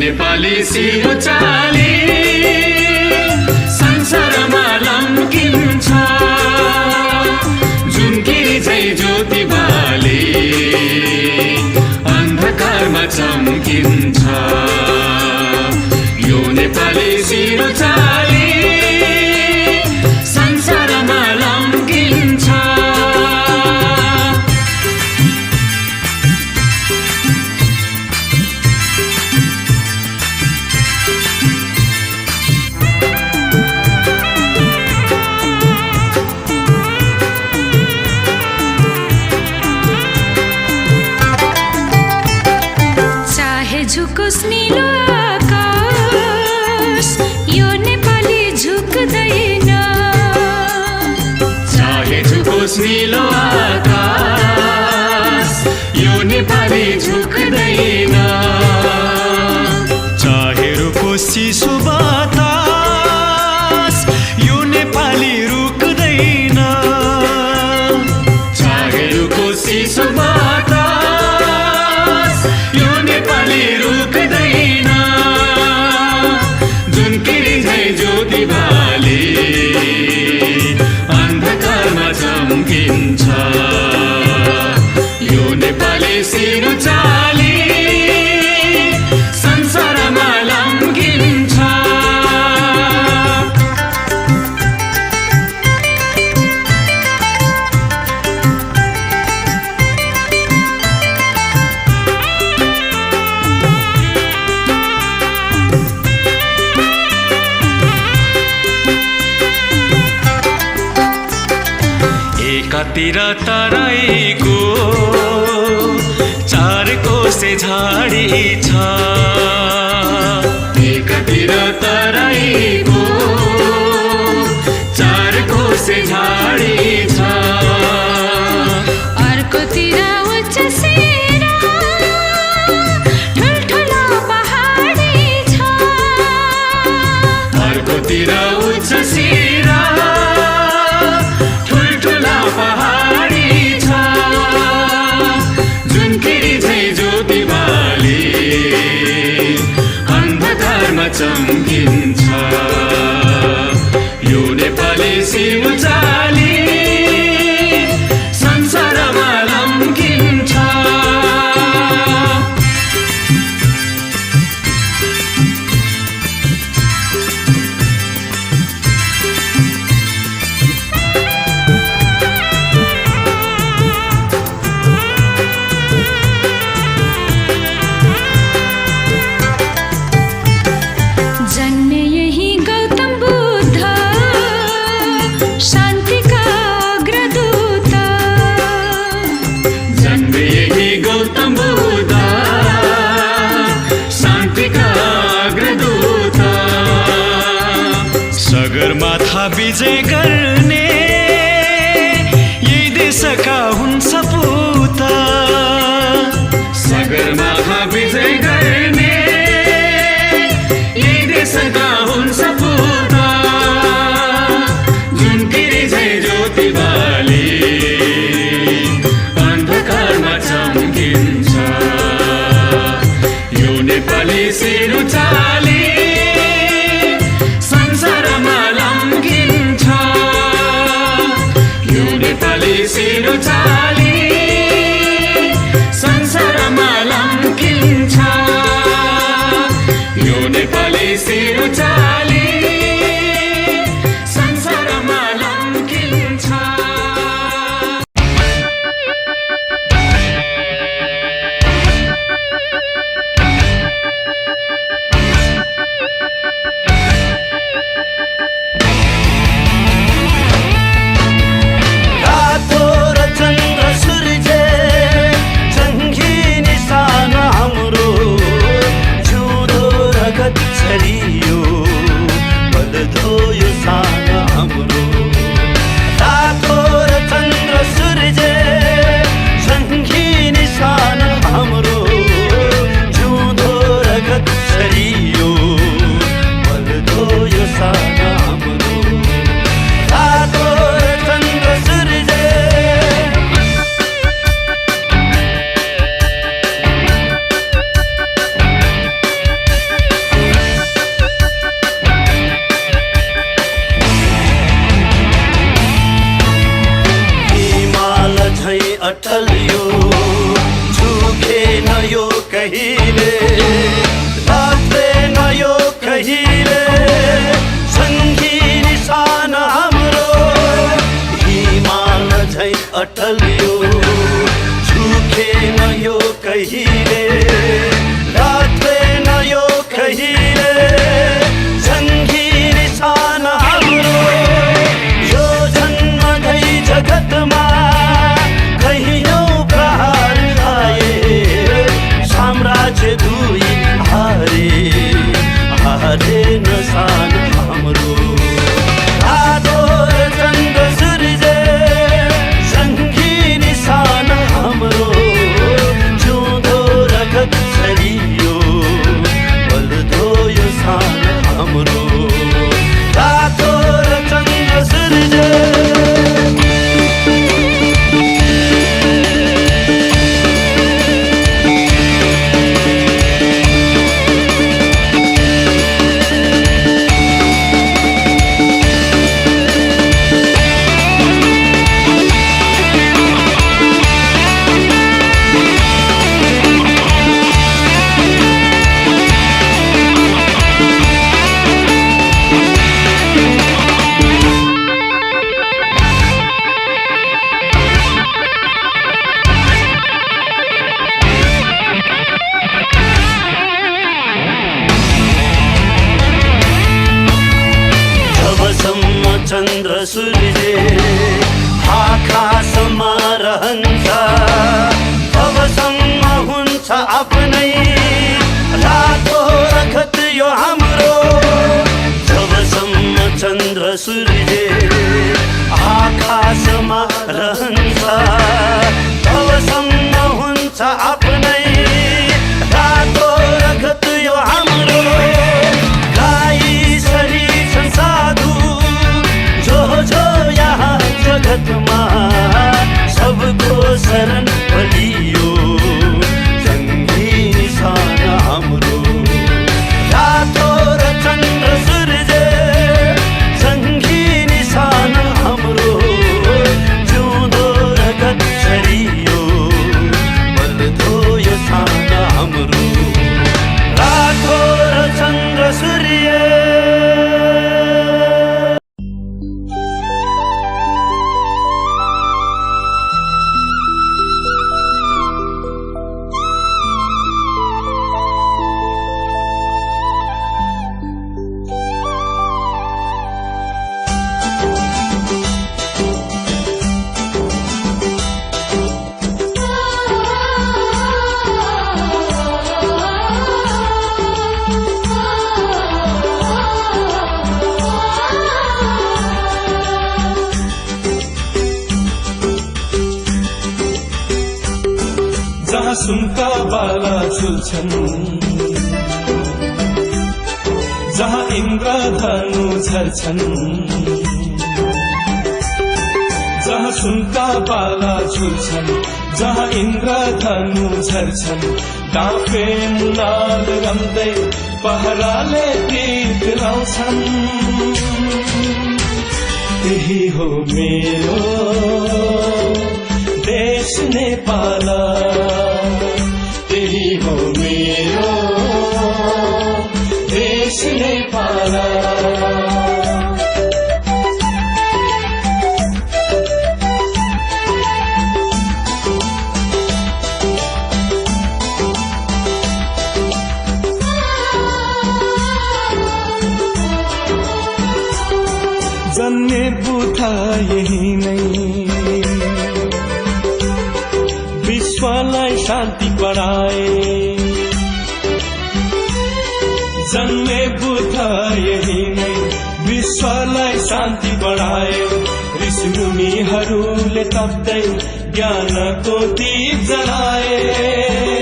नेपाली सिरो चाली संसारमा लम्किन्छ जुनकिरी झै ज्योति बाले अन्धकारमा चम्किन्छ यो नेपाली सिरो चाली संसारमा लम्किन्छ झुकोस् नीलो आकाश यो नेपाली झुक्दैन चाहे झुकोस् नीलो आकाश यो नेपाली झुक्दैन चाहे रुकोस् चिसो बतास यो नेपाली रुक्दैन चाहे रुकोस् चिसो बतास यो नेपाली रुक्दैन जुनकिरी झै ज्योति बाले अन्धकारमा चम्किन्छ यो नेपाली सिरो चाली संसारमा लम्किन्छ एकातिर तराईको चार कोसे झाडी छ एकातिर तराईको चार कोसे झाडी छ अर्कोतिर उच्च सिरा ठुल्ठुलो पहाडी छ अर्कोतिर उच्च सिरा ठुल्ठुला पहाडी छ जुनकिरी झै ज्योति बाले अन्धकारमा चम्किन्छ यो नेपाली सिरो चाली संसारमा लम्किन्छ जन्मे यही गौतम बुद्ध शान्तिका अग्रदूत जन्मे यही गौतम बुद्ध शान्तिका अग्रदूत सगरमाथा विजय गर्ने यही देशका हुन् सपूत सगरमाथा विजय गर्ने यही देशका हुन् सपूत जुनकिरी झै ज्योति बाले अन्धकारमा चम्किन्छ यो नेपाली सिरो चाली संसारमा लम्किन्छ यो नेपाली सिरो चाली संसारमा लम्किन्छ यो नेपाली सिरो चाली संसारमा लम्किन्छ रातो र चन्द्र सूर्य जङ्गी निशान हाम्रो जुदो रगत छरियो अटल यो झुकेन यो कहिले रात्रेन यो कहिले सङ्घी निशान हाम्रो हिमाल झै अटल यो झुकेन यो कहिले रात्रेन यो कहिले सङ्घी निशान हाम्रो यो जन्म धै जगतमा कहियौँ प्रहार आए साम्राज्य दुई हारे हारे नसान हाम्रो रातो र चन्द्र सूर्य सङ्घी निशान हाम्रो जिउँदो रगत छरियो बल्दो यो सान हाम्रो रातो र चन्द्र सूर्य चन्द्र सूर्य आकाशमा रहन्छ तबसम्म हुन्छ आफ्नै रातो रगत यो हाम्रो जबसम्म चन्द्र सूर्य आकाशमा रहन्छ तबसम्म हुन्छ आफ्नै रातो रगत यो हाम्रो गाई सरी संसाधु जो यहाँ जगतमा सबको शरण बलियो जङ्गी निशान हाम्रो रातो र चन्द्र सूर्य जङ्गी निशान हाम्रो जिउँदो रगत छरियो बल्दो यो सान हाम्रो रातो र चन्द्र सूर्य सुनका बाला झुल्छन् जहाँ इन्द्रधनु झर्छन् जहाँ सुनका बाला झुल्छन् जहाँ इन्द्रधनु झर्छन् डाँफे मुनाल रम्दै पहराले गीत लाउँछन् त्यही हो मेरो देश नेपाल त्यही हो मेरो देश नेपाल जन्मे बुधा यही नै विश्वलाई शान्ति बढाए जन्मे बुद्ध यही नै विश्वलाई शान्ति बढाए ऋषि मुनिहरूले तप्दै ज्ञानको दीप जलाए